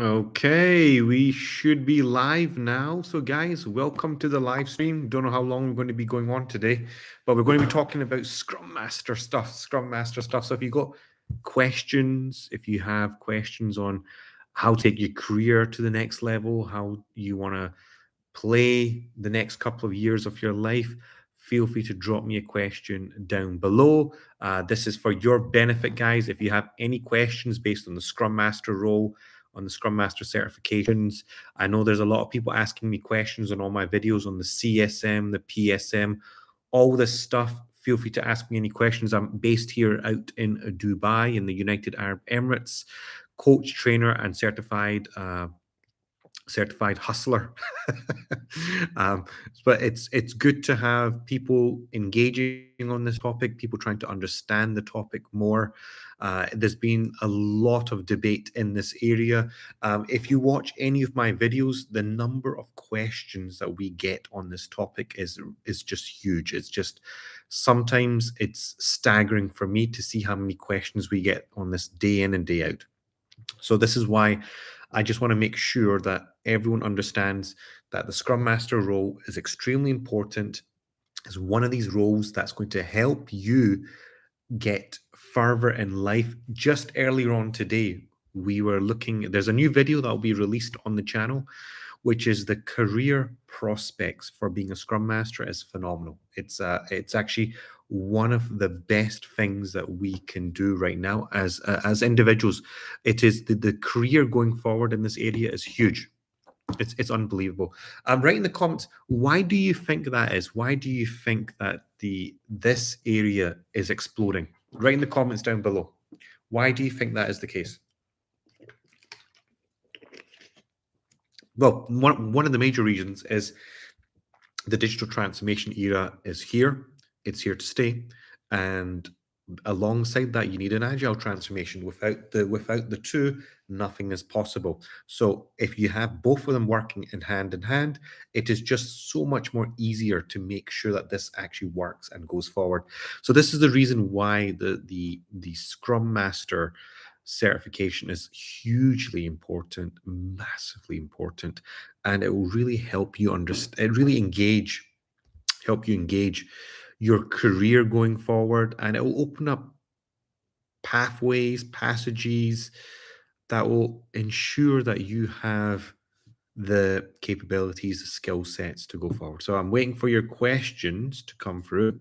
Okay, we should be live now. So, guys, welcome to the live stream. Don't know how long we're going to be going on today, but we're going to be talking about Scrum Master stuff. Scrum Master stuff. So, if you got questions, if you have questions on how to take your career to the next level, how you want to play the next couple of years of your life, feel free to drop me a question down below. This is for your benefit, guys. If you have any questions based on the Scrum Master role, on the Scrum Master certifications, I know there's a lot of people asking me questions on all my videos on the CSM, the PSM, all this stuff. Feel free to ask me any questions. I'm based here out in Dubai in the United Arab Emirates, coach, trainer, and certified hustler. um, but it's good to have people engaging on this topic, people trying to understand the topic more. There's been a lot of debate in this area. If you watch any of my videos, the number of questions that we get on this topic is just huge. It's just sometimes it's staggering for me to see how many questions we get on this day in and day out. So this is why I just want to make sure that everyone understands that the Scrum Master role is extremely important. It's one of these roles that's going to help you get further in life. Just earlier on today, we were looking, there's a new video that will be released on the channel, which is the career prospects for being a Scrum Master is phenomenal. It's actually one of the best things that we can do right now as individuals. It is the career going forward in this area is huge. It's unbelievable. Write in the comments, why do you think that is? Why do you think that this area is exploding? Write in the comments down below. Why do you think that is the case? Well, one of the major reasons is the digital transformation era is here. It's here to stay. And alongside that, you need an agile transformation. Without the two, nothing is possible. So if you have both of them working in hand, it is just so much more easier to make sure that this actually works and goes forward. So this is the reason why the Scrum Master certification is hugely important, massively important, and it will really help you understand, really help you engage your career going forward, and it will open up pathways, passages that will ensure that you have the capabilities, the skill sets to go forward. So I'm waiting for your questions to come through.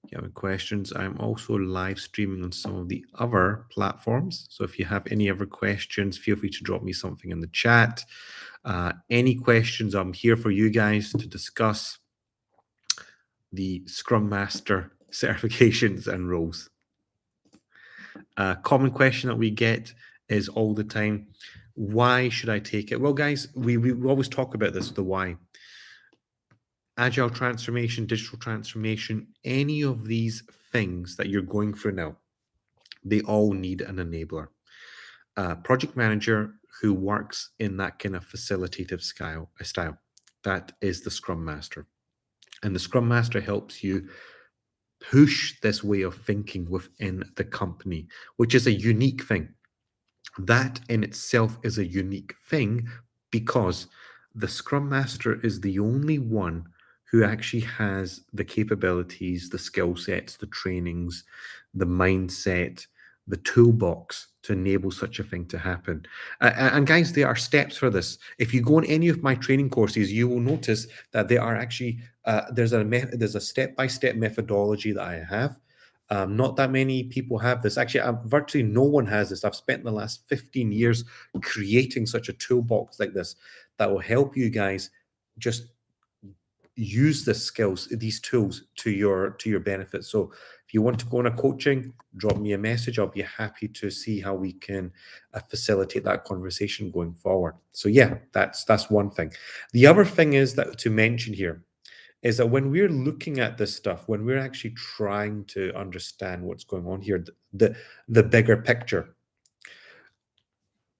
If you have any questions, I'm also live streaming on some of the other platforms. So if you have any other questions, feel free to drop me something in the chat. Any questions, I'm here for you guys to discuss the Scrum Master certifications and roles. A common question that we get is all the time, why should I take it? Well, guys, we always talk about this, the why. Agile transformation, digital transformation, any of these things that you're going through now, they all need an enabler. A project manager who works in that kind of facilitative style, that is the Scrum Master. And the Scrum Master helps you push this way of thinking within the company, which is a unique thing. That in itself is a unique thing because the Scrum Master is the only one who actually has the capabilities, the skill sets, the trainings, the mindset, the toolbox to enable such a thing to happen. And guys, there are steps for this. If you go on any of my training courses, you will notice that there are actually there's a step-by-step methodology that I have. Not that many people have this. Actually, virtually no one has this. I've spent the last 15 years creating such a toolbox like this that will help you guys just use the skills, these tools to your benefit. So if you want to go on a coaching, drop me a message. I'll be happy to see how we can facilitate that conversation going forward. So yeah, that's one thing. The other thing is that to mention here is that when we're looking at this stuff, when we're actually trying to understand what's going on here, the bigger picture,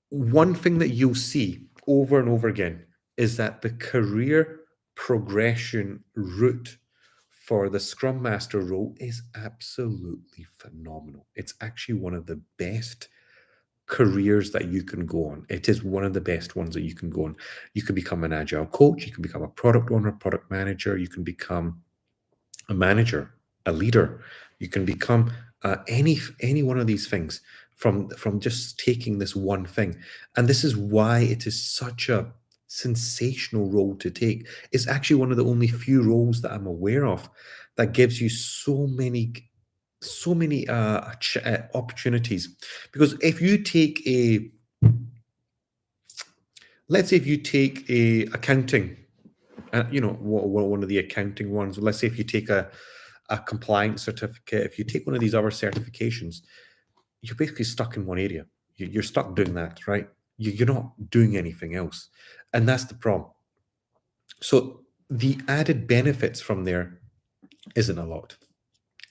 one thing that you'll see over and over again is that the career progression route for the Scrum Master role is absolutely phenomenal. It's actually one of the best careers that you can go on. It is one of the best ones that you can go on. You can become an agile coach, you can become a product owner, product manager, you can become a manager, a leader. You can become any one of these things from just taking this one thing. And this is why it is such a sensational role to take. It's actually one of the only few roles that I'm aware of that gives you so many opportunities. Because if you take let's say if you take a accounting, one of the accounting ones. Let's say if you take a compliance certificate, if you take one of these other certifications, you're basically stuck in one area. You're stuck doing that, right? You're not doing anything else. And that's the problem. So the added benefits from there isn't a lot.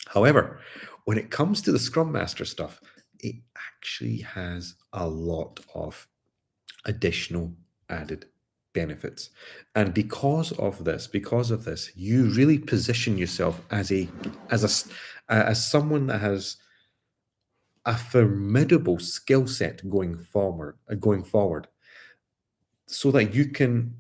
However, when it comes to the Scrum Master stuff, it actually has a lot of additional added benefits. And because of this, you really position yourself as someone that has a formidable skill set going forward, so that you can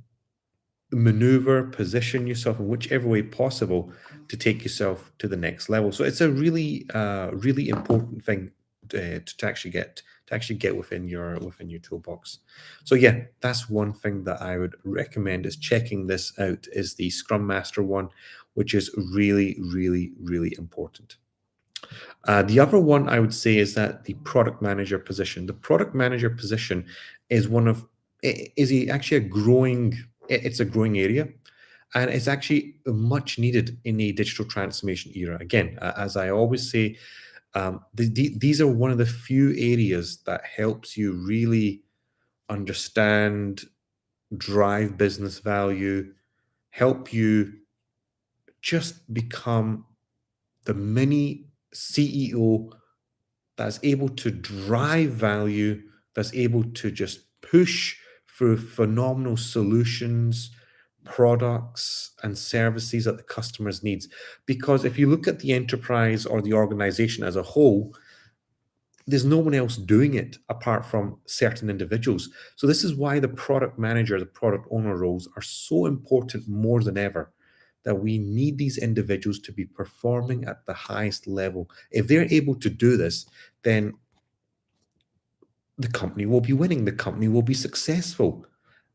maneuver, position yourself in whichever way possible to take yourself to the next level. So it's a really important thing to actually get within your toolbox. So yeah, that's one thing that I would recommend is checking this out, is the Scrum Master one, which is really, really, really important. The other one I would say is that the product manager position. The product manager position is actually a growing. It's a growing area, and it's actually much needed in a digital transformation era. Again, as I always say, these are one of the few areas that helps you really understand, drive business value, help you just become the mini CEO that's able to drive value, that's able to just push through phenomenal solutions, products, and services that the customers needs. Because if you look at the enterprise or the organization as a whole, there's no one else doing it apart from certain individuals. So this is why the product manager, the product owner roles are so important more than ever, that we need these individuals to be performing at the highest level. If they're able to do this, then the company will be winning, the company will be successful.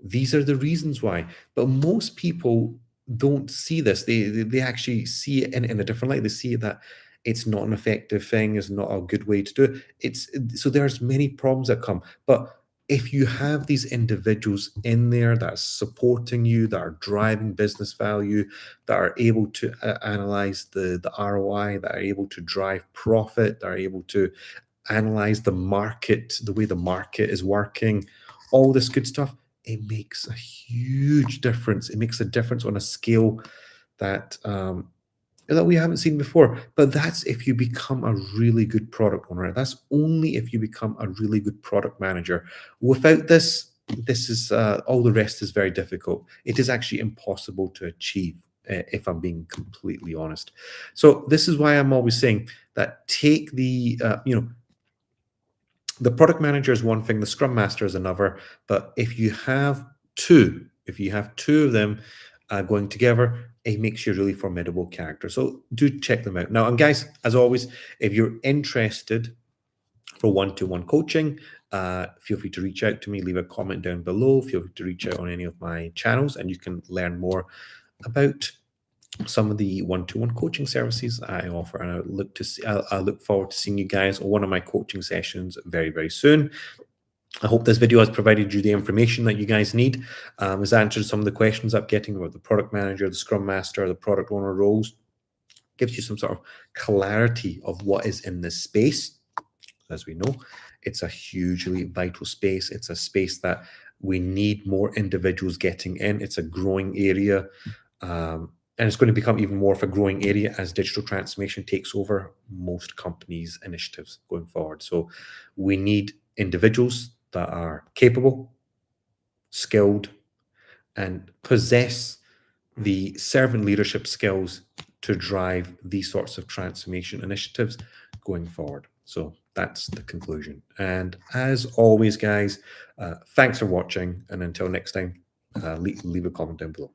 These are the reasons why. But most people don't see this. They actually see it in a different light. They see that it's not an effective thing, it's not a good way to do it. So there's many problems that come. But if you have these individuals in there that are supporting you, that are driving business value, that are able to analyze the ROI, that are able to drive profit, that are able to analyze the market, the way the market is working, all this good stuff, it makes a huge difference. It makes a difference on a scale that that we haven't seen before. But that's if you become a really good product owner. That's only if you become a really good product manager. Without this, this is all the rest is very difficult. It is actually impossible to achieve, if I'm being completely honest. So this is why I'm always saying that take the product manager is one thing, the Scrum Master is another. But if you have two of them going together, it makes you a really formidable character. So do check them out. Now, and guys, as always, if you're interested for one-to-one coaching, feel free to reach out to me, leave a comment down below. Feel free to reach out on any of my channels, and you can learn more about some of the one-to-one coaching services I offer. And I look forward to seeing you guys on one of my coaching sessions very, very soon. I hope this video has provided you the information that you guys need, has answered some of the questions I'm getting about the product manager, the Scrum Master, the product owner roles, gives you some sort of clarity of what is in this space. As we know, it's a hugely vital space. It's a space that we need more individuals getting in. It's a growing area. And it's going to become even more of a growing area as digital transformation takes over most companies' initiatives going forward. So we need individuals that are capable, skilled, and possess the servant leadership skills to drive these sorts of transformation initiatives going forward. So That's the conclusion. And as always, guys, thanks for watching. And until next time, leave a comment down below.